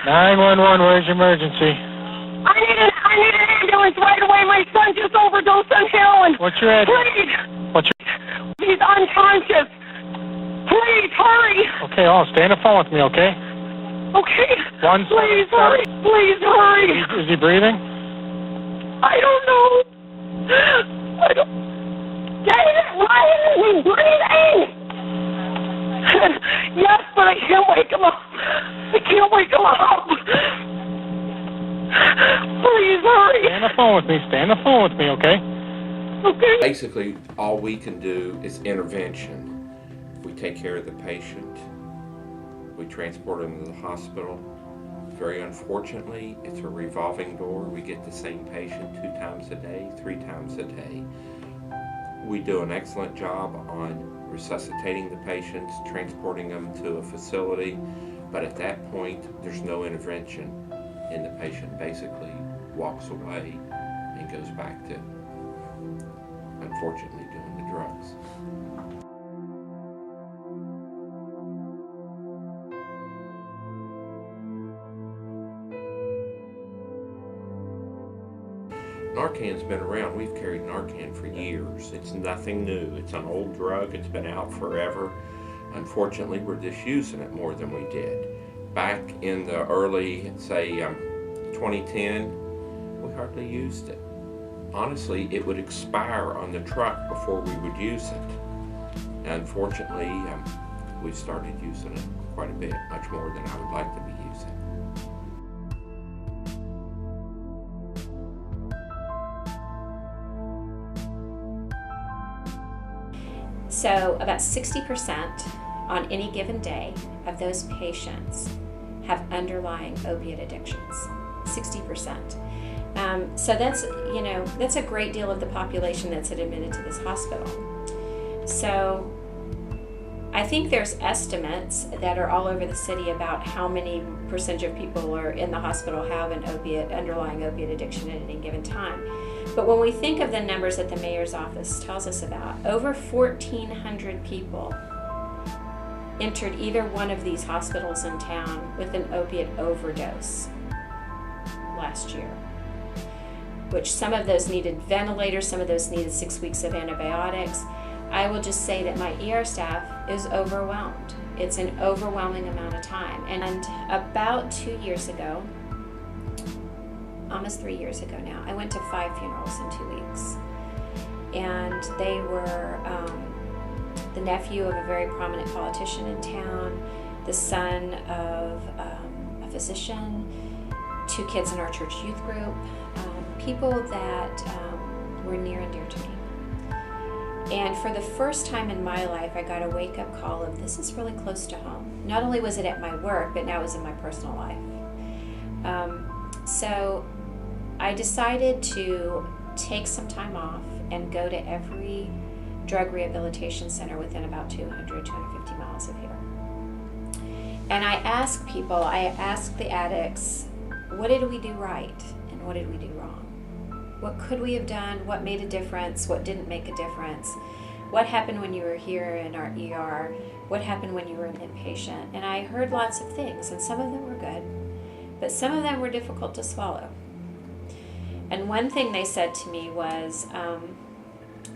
911, where's your emergency? I need an ambulance right away. My son just overdosed on heroin. What's your address? Please. What's your... He's unconscious. Please, hurry. Okay, stay on the phone with me, okay? Okay. Please 177. hurry. Please hurry. Is he breathing? I don't know. David, why isn't he breathing? Yes, but I can't wake him up. I can't wake him up. Please hurry. Stay on the phone with me. Stay on the phone with me, okay? Okay. Basically, all we can do is intervention. We take care of the patient. We transport him to the hospital. Very unfortunately, it's a revolving door. We get the same patient 2 times a day, 3 times a day. We do an excellent job on resuscitating the patients, transporting them to a facility, but at that point, there's no intervention, and the patient basically walks away and goes back to, unfortunately, doing the drugs. Narcan's been around. We've carried Narcan for years. It's nothing new. It's an old drug. It's been out forever. Unfortunately, we're just using it more than we did. Back in the early, say, 2010, we hardly used it. Honestly, it would expire on the truck before we would use it. Unfortunately, we've started using it quite a bit, much more than I would like to be using. So about 60% on any given day of those patients have underlying opiate addictions. 60%. So that's a great deal of the population that's admitted to this hospital. So I think there's estimates that are all over the city about how many percentage of people are in the hospital have an underlying opiate addiction at any given time. But when we think of the numbers that the mayor's office tells us about, over 1,400 people entered either one of these hospitals in town with an opiate overdose last year, which some of those needed ventilators, some of those needed 6 weeks of antibiotics. I will just say that my ER staff is overwhelmed. It's an overwhelming amount of time. And about 2 years ago, almost 3 years ago now, I went to 5 funerals in 2 weeks. And they were the nephew of a very prominent politician in town, the son of a physician, 2 kids in our church youth group, people that were near and dear to me. And for the first time in my life, I got a wake-up call of this is really close to home. Not only was it at my work, but now it was in my personal life. So I decided to take some time off and go to every drug rehabilitation center within about 200, 250 miles of here. And I asked people, I asked the addicts, what did we do right and what did we do wrong? What could we have done? What made a difference? What didn't make a difference? What happened when you were here in our ER? What happened when you were an inpatient? And I heard lots of things, and some of them were good, but some of them were difficult to swallow. And one thing they said to me was,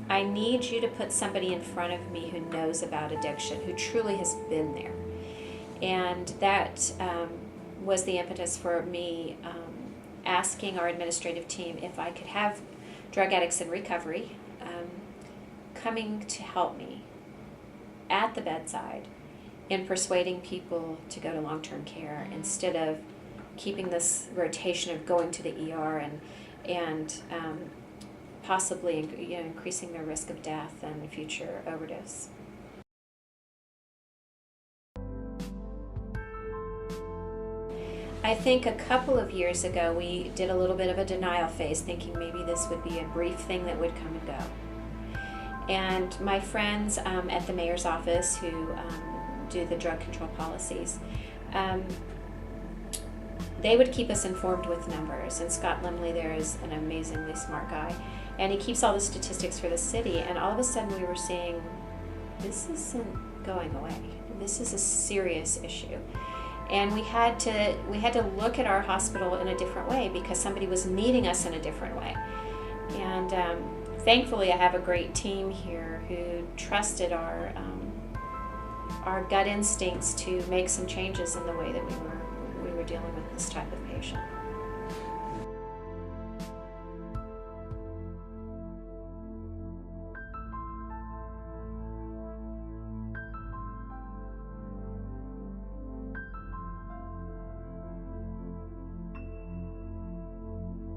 I need you to put somebody in front of me who knows about addiction, who truly has been there. And that was the impetus for me asking our administrative team if I could have drug addicts in recovery coming to help me at the bedside in persuading people to go to long-term care instead of keeping this rotation of going to the ER and possibly increasing their risk of death and future overdose. I think a couple of years ago we did a little bit of a denial phase, thinking maybe this would be a brief thing that would come and go. And my friends at the mayor's office who do the drug control policies, they would keep us informed with numbers. And Scott Limley there is an amazingly smart guy. And he keeps all the statistics for the city. And all of a sudden we were seeing, this isn't going away. This is a serious issue. And we had to look at our hospital in a different way because somebody was needing us in a different way. And thankfully, I have a great team here who trusted our gut instincts to make some changes in the way that we were dealing with this type of patient.